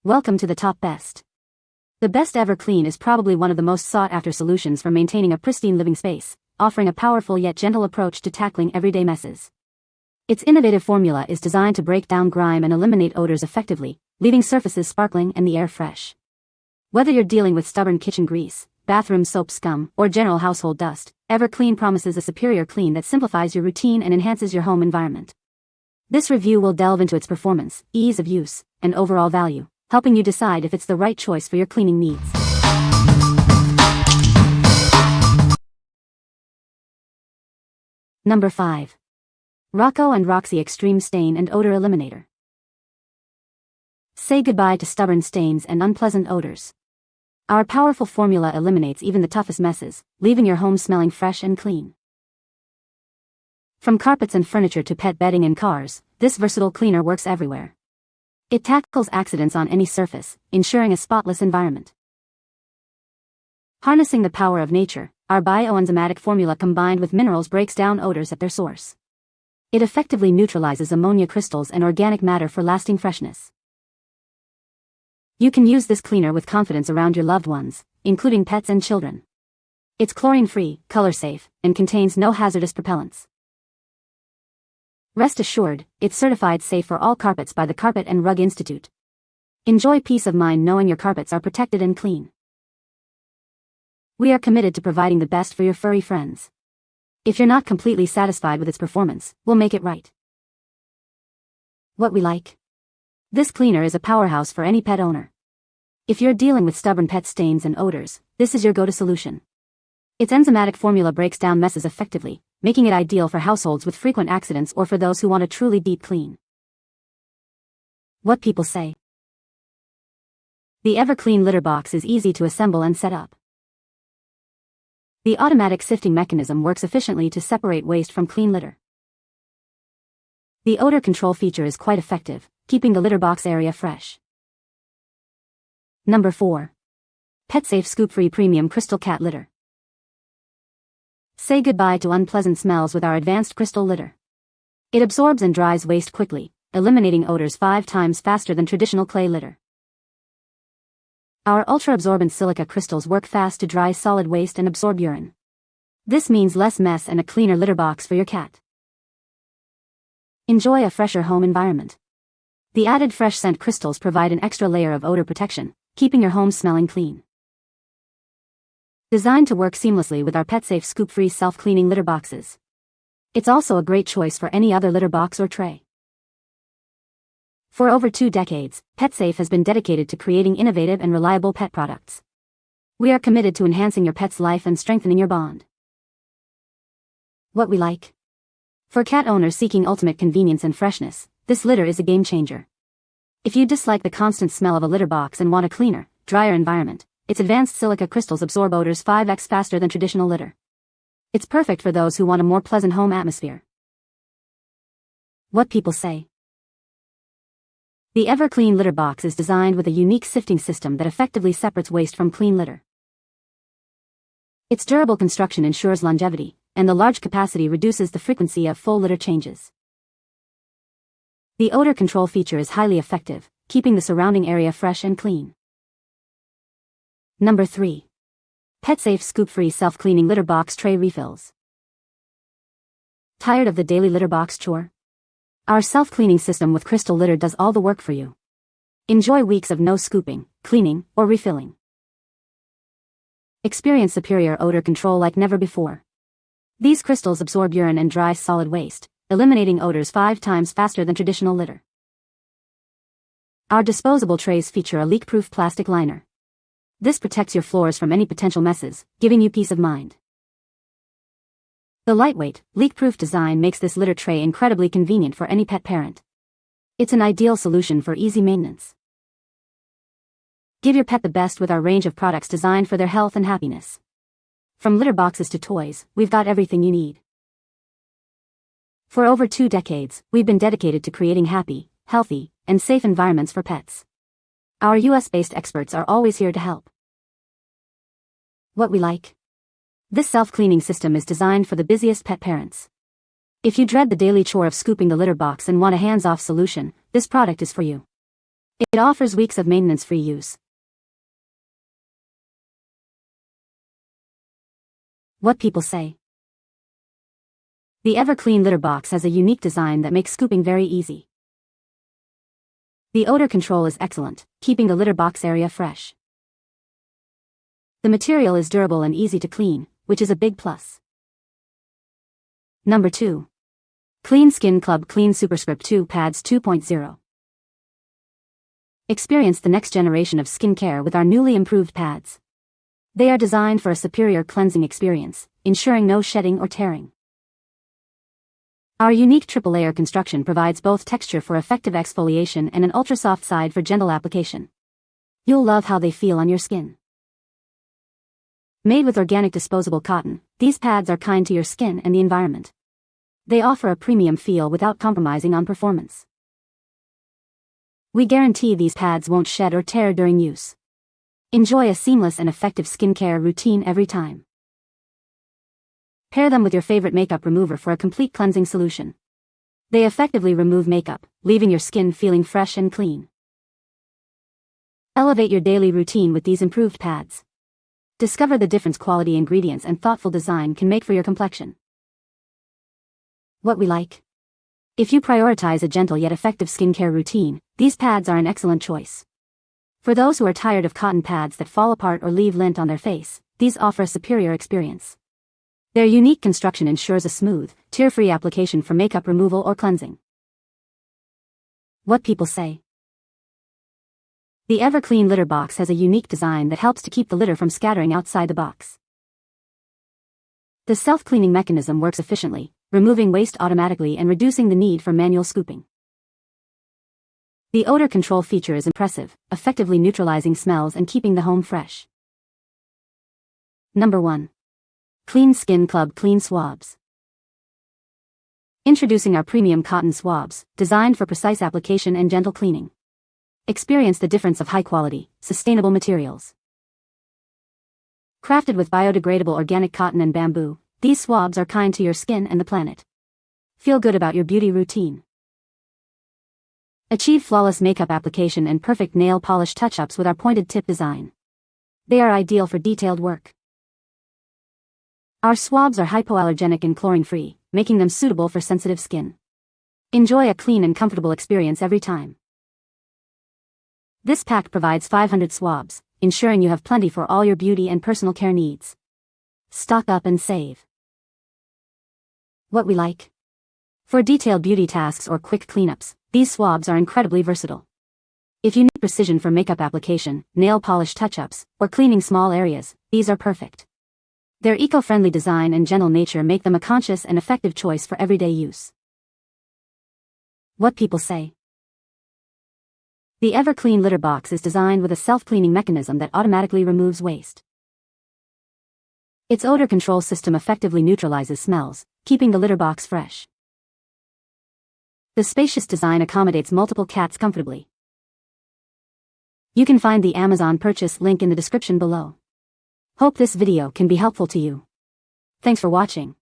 Welcome to the top best. The best ever Clean is probably one of the most sought-after solutions for maintaining a pristine living space, offering a powerful yet gentle approach to tackling everyday messes. Its innovative formula is designed to break down grime and eliminate odors effectively, leaving surfaces sparkling and the air fresh. Whether you're dealing with stubborn kitchen grease, bathroom soap scum, or general household dust, EverClean promises a superior clean that simplifies your routine and enhances your home environment. This review will delve into its performance, ease of use, and overall value, helping you decide if it's the right choice for your cleaning needs. Number 5. Rocco and Roxie Extreme Stain and Odor Eliminator. Say goodbye to stubborn stains and unpleasant odors. Our powerful formula eliminates even the toughest messes, leaving your home smelling fresh and clean. From carpets and furniture to pet bedding and cars, this versatile cleaner works everywhere. It tackles accidents on any surface, ensuring a spotless environment. Harnessing the power of nature, our bioenzymatic formula combined with minerals breaks down odors at their source. It effectively neutralizes ammonia crystals and organic matter for lasting freshness. You can use this cleaner with confidence around your loved ones, including pets and children. It's chlorine-free, color-safe, and contains no hazardous propellants. Rest assured, it's certified safe for all carpets by the Carpet and Rug Institute. Enjoy peace of mind knowing your carpets are protected and clean. We are committed to providing the best for your furry friends. If you're not completely satisfied with its performance, we'll make it right. What we like. This cleaner is a powerhouse for any pet owner. If you're dealing with stubborn pet stains and odors, this is your go-to solution. Its enzymatic formula breaks down messes effectively, making it ideal for households with frequent accidents or for those who want a truly deep clean. What people say. The EverClean litter box is easy to assemble and set up. The automatic sifting mechanism works efficiently to separate waste from clean litter. The odor control feature is quite effective, keeping the litter box area fresh. Number 4. PetSafe ScoopFree Premium Crystal Cat Litter. Say goodbye to unpleasant smells with our advanced crystal litter. It absorbs and dries waste quickly, eliminating odors 5 times faster than traditional clay litter. Our ultra-absorbent silica crystals work fast to dry solid waste and absorb urine. This means less mess and a cleaner litter box for your cat. Enjoy a fresher home environment. The added fresh scent crystals provide an extra layer of odor protection, keeping your home smelling clean. Designed to work seamlessly with our PetSafe ScoopFree self-cleaning litter boxes. It's also a great choice for any other litter box or tray. For over 2 decades, PetSafe has been dedicated to creating innovative and reliable pet products. We are committed to enhancing your pet's life and strengthening your bond. What we like. For cat owners seeking ultimate convenience and freshness, this litter is a game changer. If you dislike the constant smell of a litter box and want a cleaner, drier environment, its advanced silica crystals absorb odors 5x faster than traditional litter. It's perfect for those who want a more pleasant home atmosphere. What people say. The EverClean litter box is designed with a unique sifting system that effectively separates waste from clean litter. Its durable construction ensures longevity, and the large capacity reduces the frequency of full litter changes. The odor control feature is highly effective, keeping the surrounding area fresh and clean. Number 3. PetSafe ScoopFree Self-Cleaning Litter Box Tray Refills. Tired of the daily litter box chore? Our self-cleaning system with crystal litter does all the work for you. Enjoy weeks of no scooping, cleaning, or refilling. Experience superior odor control like never before. These crystals absorb urine and dry solid waste, eliminating odors 5 times faster than traditional litter. Our disposable trays feature a leak-proof plastic liner. This protects your floors from any potential messes, giving you peace of mind. The lightweight, leak-proof design makes this litter tray incredibly convenient for any pet parent. It's an ideal solution for easy maintenance. Give your pet the best with our range of products designed for their health and happiness. From litter boxes to toys, we've got everything you need. For over 2 decades, we've been dedicated to creating happy, healthy, and safe environments for pets. Our US-based experts are always here to help. What we like. This self-cleaning system is designed for the busiest pet parents. If you dread the daily chore of scooping the litter box and want a hands-off solution, this product is for you. It offers weeks of maintenance-free use. What people say. The Everclean litter box has a unique design that makes scooping very easy. The odor control is excellent, keeping the litter box area fresh. The material is durable and easy to clean, which is a big plus. Number 2. Clean² Clean Superscript 2 Pads 2.0. Experience the next generation of skincare with our newly improved pads. They are designed for a superior cleansing experience, ensuring no shedding or tearing. Our unique triple-layer construction provides both texture for effective exfoliation and an ultra-soft side for gentle application. You'll love how they feel on your skin. Made with organic disposable cotton, these pads are kind to your skin and the environment. They offer a premium feel without compromising on performance. We guarantee these pads won't shed or tear during use. Enjoy a seamless and effective skincare routine every time. Pair them with your favorite makeup remover for a complete cleansing solution. They effectively remove makeup, leaving your skin feeling fresh and clean. Elevate your daily routine with these improved pads. Discover the difference quality ingredients and thoughtful design can make for your complexion. What we like. If you prioritize a gentle yet effective skincare routine, these pads are an excellent choice. For those who are tired of cotton pads that fall apart or leave lint on their face, these offer a superior experience. Their unique construction ensures a smooth, tear-free application for makeup removal or cleansing. What people say. The Everclean litter box has a unique design that helps to keep the litter from scattering outside the box. The self-cleaning mechanism works efficiently, removing waste automatically and reducing the need for manual scooping. The odor control feature is impressive, effectively neutralizing smells and keeping the home fresh. Number 1. Clean² Clean Swabs. Introducing our premium cotton swabs, designed for precise application and gentle cleaning. Experience the difference of high-quality, sustainable materials. Crafted with biodegradable organic cotton and bamboo, these swabs are kind to your skin and the planet. Feel good about your beauty routine. Achieve flawless makeup application and perfect nail polish touch-ups with our pointed tip design. They are ideal for detailed work. Our swabs are hypoallergenic and chlorine-free, making them suitable for sensitive skin. Enjoy a clean and comfortable experience every time. This pack provides 500 swabs, ensuring you have plenty for all your beauty and personal care needs. Stock up and save. What we like. For detailed beauty tasks or quick cleanups, these swabs are incredibly versatile. If you need precision for makeup application, nail polish touch-ups, or cleaning small areas, these are perfect. Their eco-friendly design and gentle nature make them a conscious and effective choice for everyday use. What people say. The Everclean litter box is designed with a self-cleaning mechanism that automatically removes waste. Its odor control system effectively neutralizes smells, keeping the litter box fresh. The spacious design accommodates multiple cats comfortably. You can find the Amazon purchase link in the description below. Hope this video can be helpful to you. Thanks for watching.